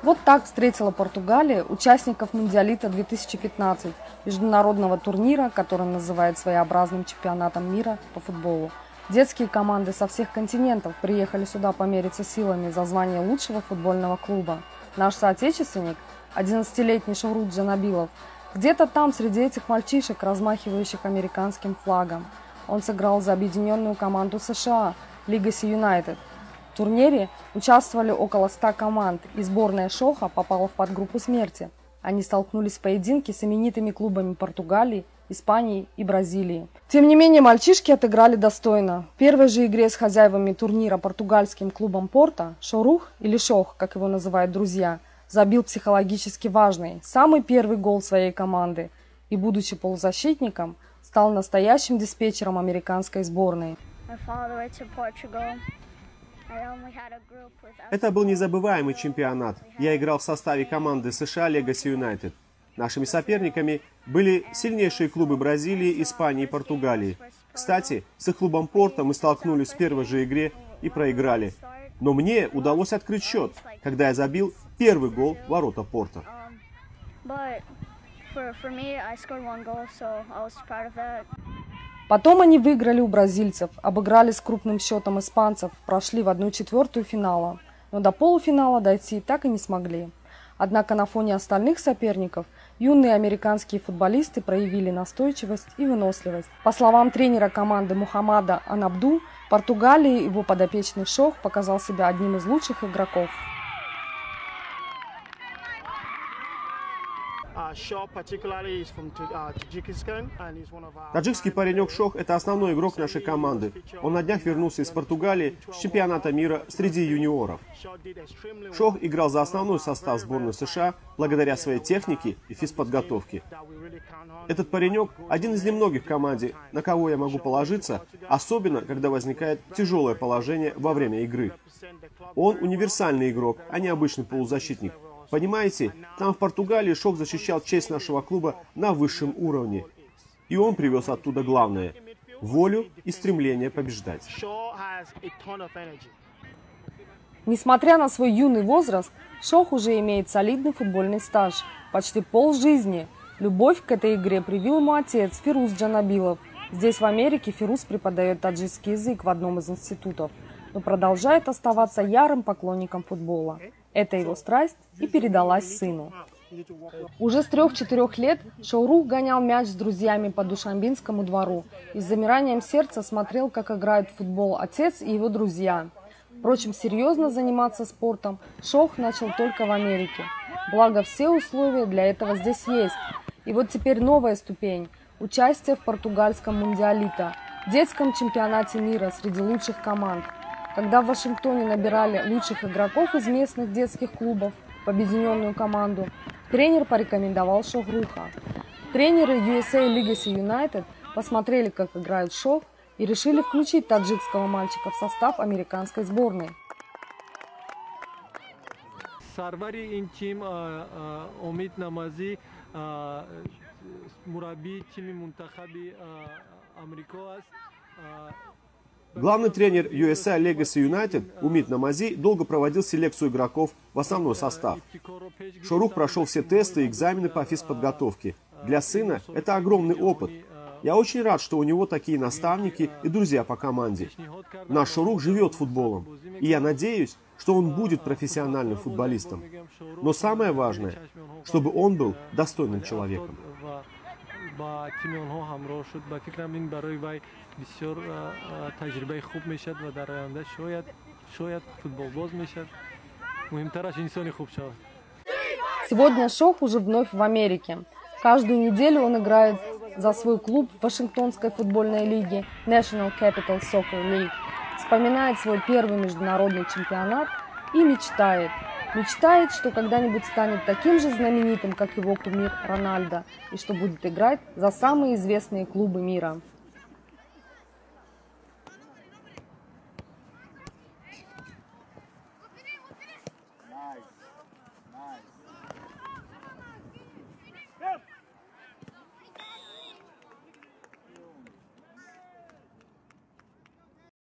Вот так встретила Португалия участников Мундиалита 2015, международного турнира, который называют своеобразным чемпионатом мира по футболу. Детские команды со всех континентов приехали сюда помериться силами за звание лучшего футбольного клуба. Наш соотечественник, 11-летний Шохрух Джанабилов, где-то там среди этих мальчишек, размахивающих американским флагом. Он сыграл за объединенную команду США Legacy United. В турнире участвовали около 100 команд, и сборная Шоха попала в подгруппу смерти. Они столкнулись в поединке с именитыми клубами Португалии, Испании и Бразилии. Тем не менее, мальчишки отыграли достойно. В первой же игре с хозяевами турнира португальским клубом Порто Шохрух, или Шох, как его называют друзья, забил психологически важный, самый первый гол своей команды и, будучи полузащитником, стал настоящим диспетчером американской сборной. Это был незабываемый чемпионат. Я играл в составе команды США Legacy United. Нашими соперниками были сильнейшие клубы Бразилии, Испании и Португалии. Кстати, с их клубом Порто мы столкнулись в первой же игре и проиграли. Но мне удалось открыть счет, когда я забил первый гол в ворота Порто. Потом они выиграли у бразильцев, обыграли с крупным счетом испанцев, прошли в 1/4 финала, но до полуфинала дойти так и не смогли. Однако на фоне остальных соперников юные американские футболисты проявили настойчивость и выносливость. По словам тренера команды Мухаммада Анабду, Португалии его подопечный Шох показал себя одним из лучших игроков. Таджикский паренек Шох – это основной игрок нашей команды. Он на днях вернулся из Португалии с чемпионата мира среди юниоров. Шох играл за основной состав сборной США благодаря своей технике и физподготовке. Этот паренек – один из немногих в команде, на кого я могу положиться, особенно когда возникает тяжелое положение во время игры. Он универсальный игрок, а не обычный полузащитник. Понимаете, там в Португалии Шох защищал честь нашего клуба на высшем уровне. И он привез оттуда главное – волю и стремление побеждать. Несмотря на свой юный возраст, Шох уже имеет солидный футбольный стаж, почти полжизни. Любовь к этой игре привил ему отец Фируз Джанабилов. Здесь, в Америке, Фируз преподает таджикский язык в одном из институтов, но продолжает оставаться ярым поклонником футбола. Это его страсть и передалась сыну. Уже с 3-4 лет Шохрух гонял мяч с друзьями по Душанбинскому двору и с замиранием сердца смотрел, как играют в футбол отец и его друзья. Впрочем, серьезно заниматься спортом Шох начал только в Америке. Благо, все условия для этого здесь есть. И вот теперь новая ступень – участие в португальском Мундиалита, детском чемпионате мира среди лучших команд. Когда в Вашингтоне набирали лучших игроков из местных детских клубов в объединенную команду, тренер порекомендовал Шохруха. Тренеры USA Legacy United посмотрели, как играет Шох, и решили включить таджикского мальчика в состав американской сборной. Главный тренер USA Legacy United Умит Намази долго проводил селекцию игроков в основной состав. Шохрух прошел все тесты и экзамены по физподготовке. Для сына это огромный опыт. Я очень рад, что у него такие наставники и друзья по команде. Наш Шохрух живет футболом, и я надеюсь, что он будет профессиональным футболистом. Но самое важное, чтобы он был достойным человеком. Сегодня Шох уже вновь в Америке. Каждую неделю он играет за свой клуб в Вашингтонской футбольной лиге National Capital Soccer League, вспоминает свой первый международный чемпионат и мечтает. Мечтает, что когда-нибудь станет таким же знаменитым, как его кумир Рональдо, и что будет играть за самые известные клубы мира.